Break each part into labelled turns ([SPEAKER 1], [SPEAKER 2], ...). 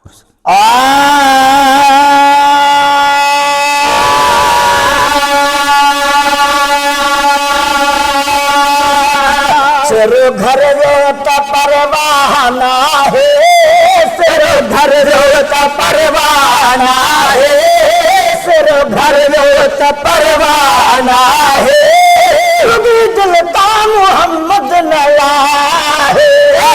[SPEAKER 1] सिर घर रोता परवाना है, सिर घर रोता परवाना है, सिर घर रोता परवाना है, रुबी दिलता मोहम्मद नला है,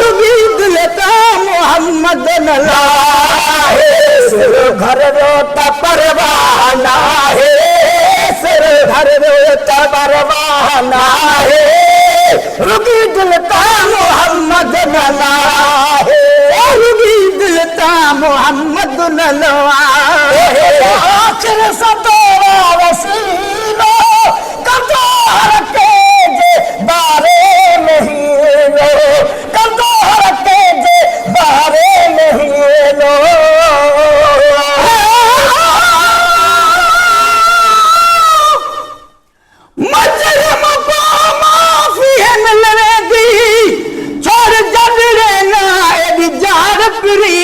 [SPEAKER 1] रुबी दिलता मोहम्मद नला है, सिर घर रोता परवाना है, सिर घर रोता परवाना है, रुबी दिलता मोहम्मद नला है, रुबी दिलता मोहम्मद नला है, आखिर सतोरा वसीलो कतोहर के जे बारे महीनो, कतोहर के जे बारे महीनो, मजरम को माफी है मिलवेगी, छोड़ जबरे ना जार प्री,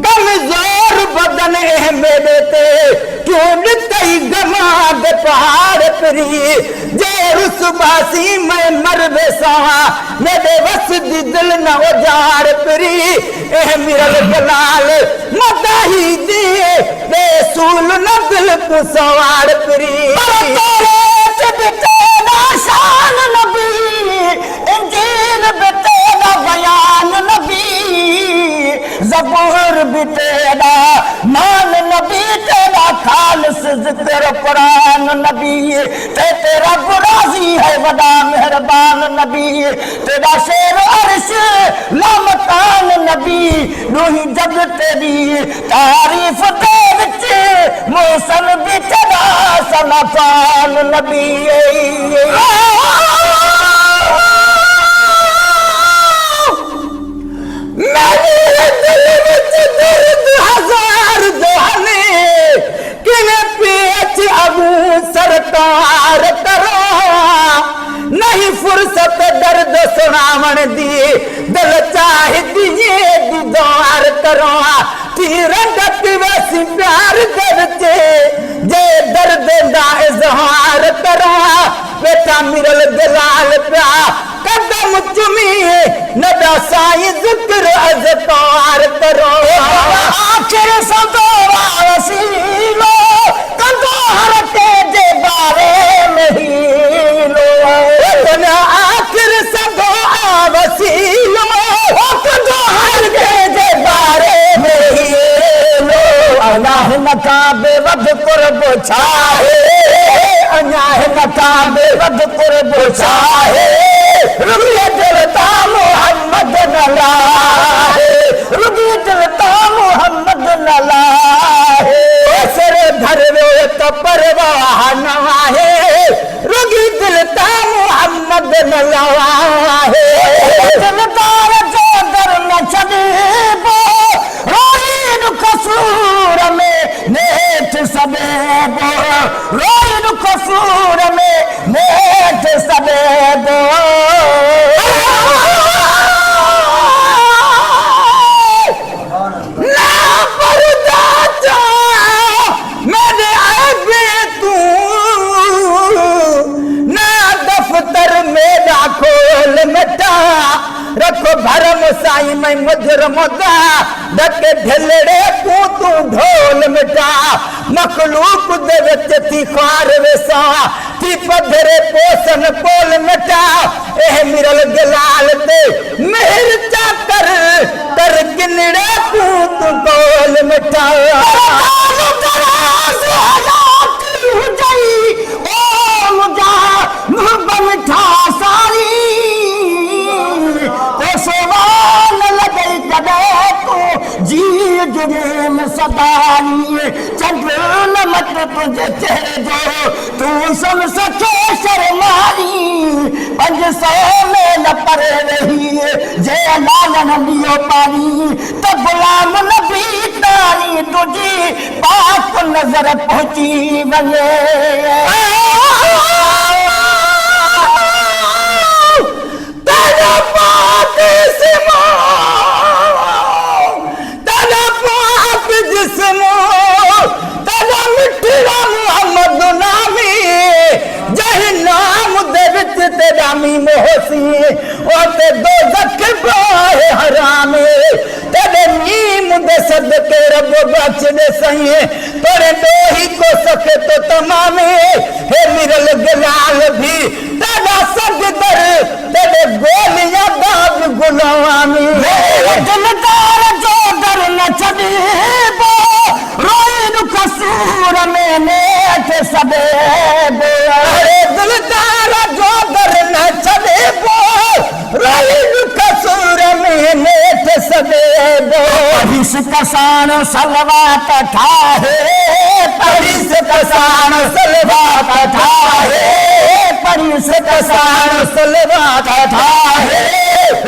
[SPEAKER 1] कमजोर बदन है मेरे ते टूटते गमाद पहाड़ प्री, जे रुसबासी मैं मर बेसवा मेरे बस दी दिल न उजाड़ प्री, ए मिरल गलाल मदाही दिए बेसूल न दिल को सवार प्री, शान नबी इंजील बेतेरा बयान नबी, ज़बूर भी तेरा मान नबी, तेरा खालिस ज़िक्र कुरान नबी, तेरा गुराज़ी है बड़ा मेहरबान नबी, तेरा शेर अर्श लामकान नबी, रूही जग तेरी तारीफ दे विच मौसम भी तेरा सनाफान नबी, मेरे दिल विच दर्द हजार दहाने, किने पेच अबू सरकार करो, नहीं फुर्सत दर्द सुनावण दी, दिल चाहती ये दीदार करो, तीरंगत वैसी प्यार करते जे दर्द दा इजहार करो, बेटा मिरल दलाल प्या कदम चुमी नदा साई जिक्र अज़कार करो, आखिर सदोरा वसीलो कदोहर के जे बारे महीनो, आखिर सदोरा वसीलो कदोहर के जे बारे महीनो, अनाह नकाबे वध कुर्ब छाहे, अनाह नकाबे वध कुर्ब छाहे, रुबी दिलता मोहम्मद नला है, रुबी दिलता मोहम्मद नला है, सिर धर रोत परवाना है, रुबी दिलता मोहम्मद नला है, दिलदार जो दर न छदीबो, रोईन कसूर में नेठ सबेबो, रोईन कसूर में नेठ सबेबो, रखो भरम साई मैं मुजर मुदा डके ढिलड़े तू ढोल मिटा, मखलूक दे विच थी ख्वार वेसा थी पधरे पोसन पोल मिटा, एह मिरल गलाल ते मेहर चा कर किनड़े तू कोल मिटा, मिठा सारी जी जुगे में सदानी चंद्र मत तुझे चेहरे जो तू सब सके शर्मारी, 500 में न पर रही जे लालन दियो पानी, तो गुलाम नबी तारी तुझी पाक नजर पहुंची वने, तेरा पाक से तेरा गुलामी मोहसी ओते दो जख बाहे हरामे तेरे नीम दे सदके रब बच दे सही तोरे दो ही को सके तो तमामे हे मिरल गलाल भी तेरा सजदर तेरे गोलियां दाग गुलामी दिलदार जो दर न छदे बो रोए नु कसूर में नेठ सदे बो अरे दिलदार जो दर न छदे बो रोए नु कसूर में नेठ सदे बो परिस कसान सलवात ठाहे परिस कसान सलवात ठाहे परिस कसान सलवात ठाहे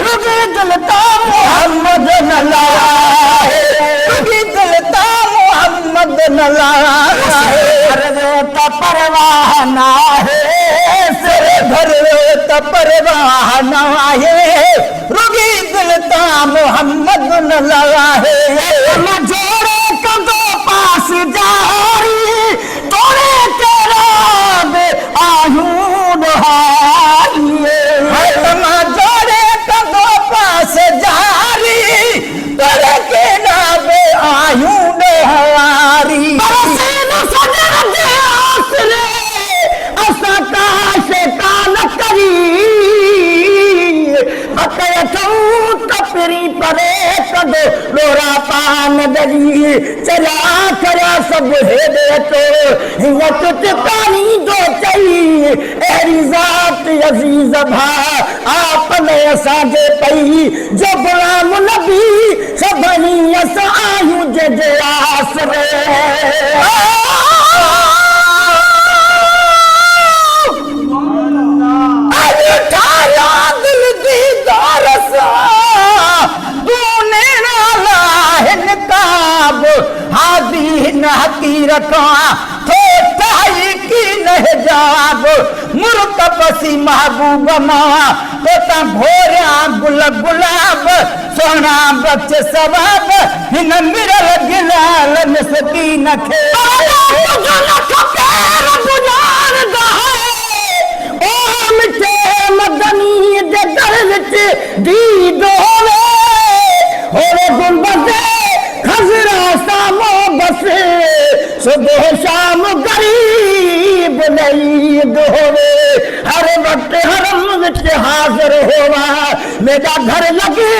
[SPEAKER 1] रुगे दिलता मोहम्मद न लाहे रुगे दिलता मोहम्मद न लाहे धरवे त परवाह ना है सिर धरवे त परवाह ना है रुगे दिलता मोहम्मद न लाहे न जोड़े कदों पास जारी तोड़े तेरा बे आयूं हाइए न जोड़े कदों पास जारी तोड़े के नाबे आयूं हारी बरसीन सदर दे आसरे असा काश कान करी तपरी परे कदो लोरा पान दरी चला करा सब हेदे तो वक्त पानी दो चाहिए एरी जात अजीज भा आपने असाजे पई जो गुलाम नबी सभनी असा आयूं जे आसरे रखा थोटाई की नहीं जाब मुर्क पसी महबूब माँ तो ता भोरिया गुल गुलाब सोना बच सवाब हिन मिरल गिलाल नसती नखे ओ मिठे मदनी दे दर्द दी दोवे होवे गुंबदे खजरा सामो बसे सुबह शाम गरीब नहीं दोवे हर वक्त हरम विच हाजिर होवा मेरा घर लगे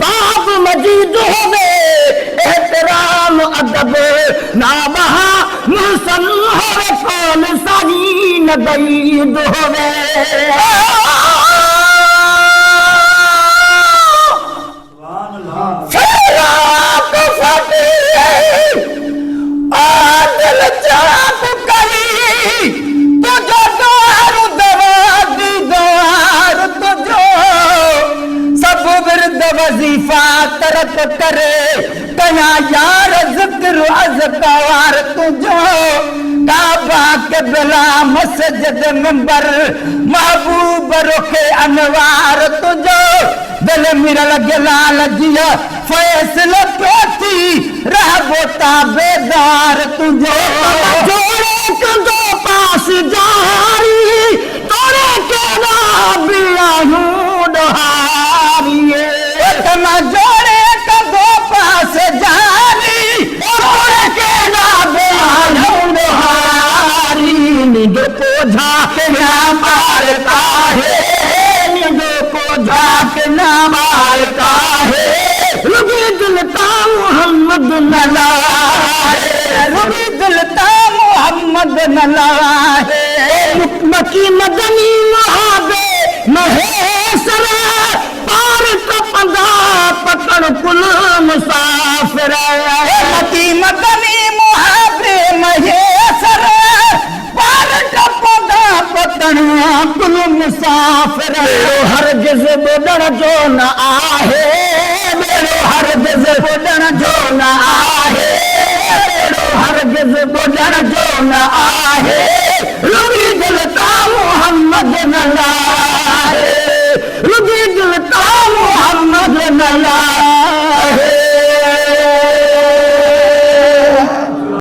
[SPEAKER 1] बाब मजीद होवे एहतराम अदब ना बहा मुहसन होवे कौन सानी नबीद होवे आदल चाप करी तुझो द्वार दवादी द्वार तुझो सब विरद वजीफा तरक करे कया यार जिक्र अज़कार तुझो काबा के बिला मस्जिद मिंबर महबूब रुखे अनवार तुझो दिल मिरल गिलाल जिया फैसल पोती रहबो ताबेदार तुझो जोड़े कदो पास जारी तोरे के नाम आयूं डहारिए इतना जोड़े कदो पास जारी तोरे के नाम आयूं डहारी निजो को झाके ना मारता है निजो को झाके ना मारता है रुबी दिलता मोहम्मद न लाहे रुबी दिलता मोहम्मद न लाहे मकी मदनी वहाबे महेसर पार कपंदा पकड़ कुल मुसाफिर मकी मदनी वहाबे महेसर पार कपंदा पकड़ कुल मुसाफिर हरगिज़ बुधण जो न आहे हर दिल बुधण जो